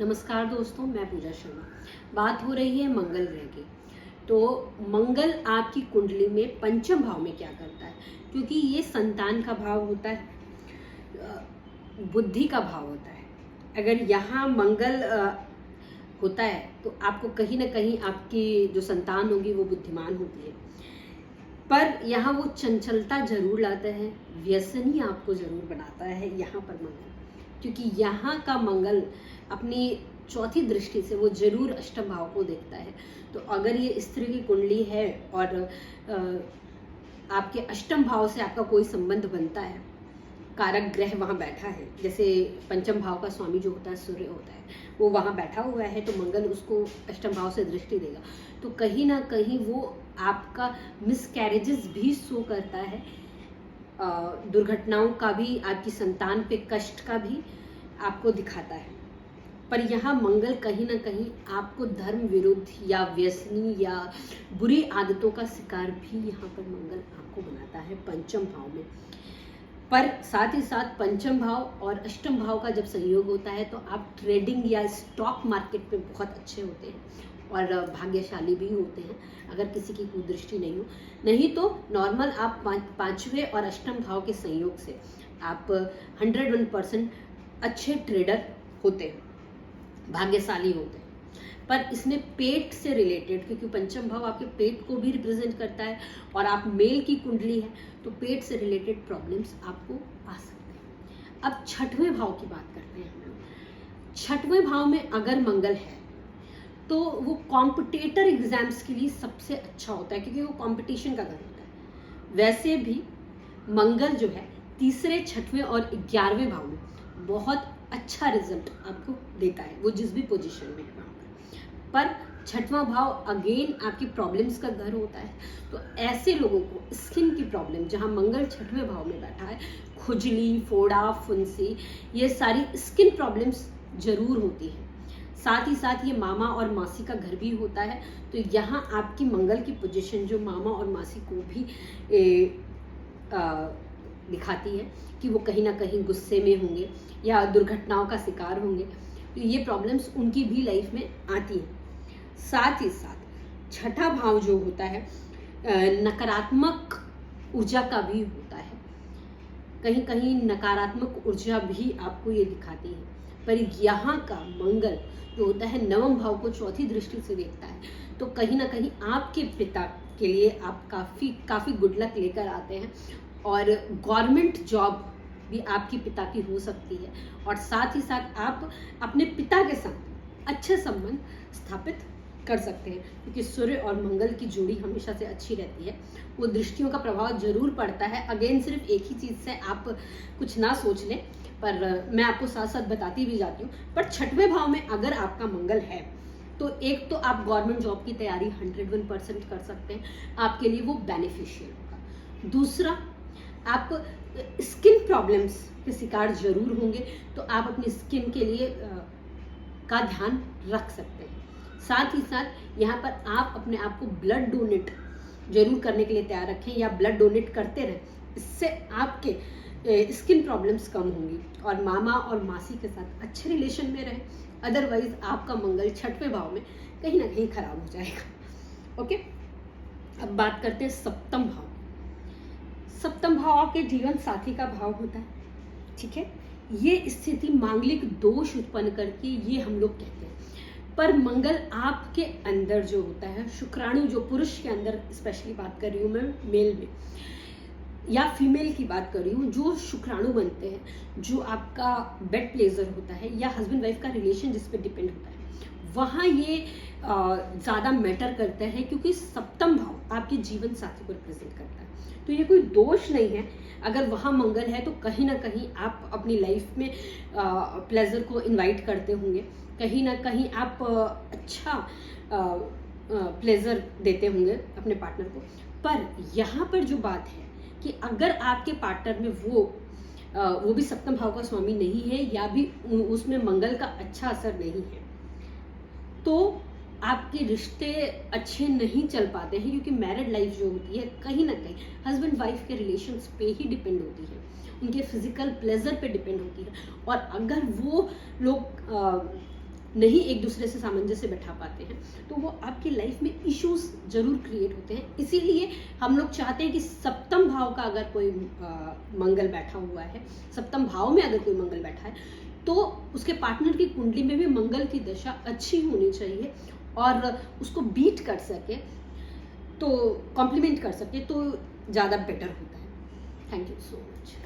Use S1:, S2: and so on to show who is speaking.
S1: नमस्कार दोस्तों, मैं पूजा शर्मा। बात हो रही है मंगल ग्रह की। तो मंगल आपकी कुंडली में पंचम भाव में क्या करता है, क्योंकि ये संतान का भाव होता है, बुद्धि का भाव होता है। अगर यहाँ मंगल होता है तो आपको कहीं ना कहीं आपकी जो संतान होगी वो बुद्धिमान होती है, पर यहाँ वो चंचलता जरूर लाता है, व्यसनी आपको जरूर बनाता है यहाँ पर मंगल, क्योंकि यहाँ का मंगल अपनी चौथी दृष्टि से वो जरूर अष्टम भाव को देखता है। तो अगर ये स्त्री की कुंडली है और आपके अष्टम भाव से आपका कोई संबंध बनता है, कारक ग्रह वहाँ बैठा है, जैसे पंचम भाव का स्वामी जो होता है सूर्य होता है, वो वहाँ बैठा हुआ है, तो मंगल उसको अष्टम भाव से दृष्टि देगा। तो कहीं ना कहीं वो आपका मिसकैरेजेस भी शो करता है, दुर्घटनाओं का भी, आपकी संतान पे कष्ट का भी आपको दिखाता है। पर यहाँ मंगल कहीं ना कहीं आपको धर्म विरुद्ध या व्यसनी या बुरी आदतों का शिकार भी यहाँ पर मंगल आपको बनाता है पंचम भाव में। पर साथ ही साथ पंचम भाव और अष्टम भाव का जब संयोग होता है तो आप ट्रेडिंग या स्टॉक मार्केट में बहुत अच्छे होते हैं और भाग्यशाली भी होते हैं, अगर किसी की कुदृष्टि नहीं हो। नहीं तो नॉर्मल आप पांचवें और अष्टम भाव के संयोग से आप 101% अच्छे ट्रेडर होते हैं, भाग्यशाली होते हैं। पर इसमें पेट से रिलेटेड, क्योंकि पंचम भाव आपके पेट को भी रिप्रेजेंट करता है और आप मेल की कुंडली है, तो पेट से रिलेटेड प्रॉब्लम्स आपको आ सकते हैं। अब छठवें भाव की बात करते हैं हम लोग। छठवें भाव में अगर मंगल है तो वो कॉम्पिटेटर एग्जाम्स के लिए सबसे अच्छा होता है, क्योंकि वो कंपटीशन का घर होता है। वैसे भी मंगल जो है तीसरे, छठवें और 11वें भाव में बहुत अच्छा रिजल्ट आपको देता है, वो जिस भी पोजीशन में है वहाँ पर। छठवां भाव अगेन आपकी प्रॉब्लम्स का घर होता है, तो ऐसे लोगों को स्किन की प्रॉब्लम, जहाँ मंगल छठवें भाव में बैठा है, खुजली, फोड़ा, फुंसी, ये सारी स्किन प्रॉब्लम्स जरूर होती है। साथ ही साथ ये मामा और मासी का घर भी होता है, तो यहाँ आपकी मंगल की पोजीशन जो मामा और मासी को भी दिखाती है कि वो कहीं ना कहीं गुस्से में होंगे या दुर्घटनाओं का शिकार होंगे, तो ये प्रॉब्लम्स उनकी भी लाइफ में आती हैं। साथ ही साथ छठा भाव जो होता है नकारात्मक ऊर्जा का भी होता है, कहीं कहीं नकारात्मक ऊर्जा भी आपको ये दिखाती है। पर यहाँ का मंगल जो होता है नवम भाव को चौथी दृष्टि से देखता है, तो कहीं ना कहीं आपके पिता के लिए आप काफी गुड लक लेकर आते हैं, और गवर्नमेंट जॉब भी आपकी पिता की हो सकती है। और साथ ही साथ आप अपने पिता के साथ अच्छे संबंध स्थापित कर सकते हैं, क्योंकि सूर्य और मंगल की जोड़ी हमेशा से अच्छी रहती है। वो दृष्टियों का प्रभाव जरूर पड़ता है। अगेन सिर्फ एक ही चीज से आप कुछ ना सोच लें, पर मैं आपको साथ साथ बताती भी जाती हूँ। पर छठवें भाव में अगर आपका मंगल है तो एक तो आप गवर्नमेंट जॉब की तैयारी 101% कर सकते हैं, आपके लिए वो बेनिफिशियल होगा। दूसरा, आप स्किन प्रॉब्लम्स के शिकार जरूर होंगे, तो आप अपनी स्किन के लिए का ध्यान रख सकते हैं। साथ ही साथ यहाँ पर आप अपने आप को ब्लड डोनेट जरूर करने के लिए तैयार रखें, या ब्लड डोनेट करते रहें, इससे आपके स्किन प्रॉब्लम्स कम होंगी और मामा और मासी के साथ अच्छे रिलेशन में रहें। अदरवाइज आपका मंगल छठवें भाव में कहीं ना कहीं खराब हो जाएगा। ओके, अब बात करते हैं सप्तम भाव। सप्तम भाव आपके जीवन साथी का भाव होता है, ठीक है। ये स्थिति मांगलिक दोष उत्पन्न करके ये हम लोग कहते हैं। पर मंगल आपके अंदर जो होता है, शुक्राणु जो पुरुष के अंदर, स्पेशली बात कर रही हूँ मैं मेल में या फीमेल की बात कर रही हूँ, जो शुक्राणु बनते हैं, जो आपका बेड प्लेजर होता है या हस्बैंड वाइफ का रिलेशन जिस पे डिपेंड होता है, वहाँ ये ज़्यादा मैटर करता है, क्योंकि सप्तम भाव आपके जीवन साथी को रिप्रेजेंट करता है। तो ये कोई दोष नहीं है, अगर वहाँ मंगल है तो कहीं ना कहीं आप अपनी लाइफ में प्लेजर को इनवाइट करते होंगे, कहीं ना कहीं आप अच्छा प्लेजर देते होंगे अपने पार्टनर को। पर यहाँ पर जो बात है कि अगर आपके पार्टनर में वो भी सप्तम भाव का स्वामी नहीं है, या भी उसमें मंगल का अच्छा असर नहीं है, तो आपके रिश्ते अच्छे नहीं चल पाते हैं, क्योंकि मैरिड लाइफ जो होती है कहीं ना कहीं हस्बैंड वाइफ के रिलेशंस पे ही डिपेंड होती है, उनके फिजिकल प्लेजर पे डिपेंड होती है। और अगर वो लोग नहीं एक दूसरे से सामंजस्य बैठा पाते हैं, तो वो आपकी लाइफ में इश्यूज जरूर क्रिएट होते हैं। इसीलिए हम लोग चाहते हैं कि सप्तम भाव का अगर कोई मंगल बैठा हुआ है, सप्तम भाव में अगर कोई मंगल बैठा है, तो उसके पार्टनर की कुंडली में भी मंगल की दशा अच्छी होनी चाहिए और उसको बीट कर सके, तो कॉम्प्लीमेंट कर सके, तो ज़्यादा बेटर होता है। Thank you so much.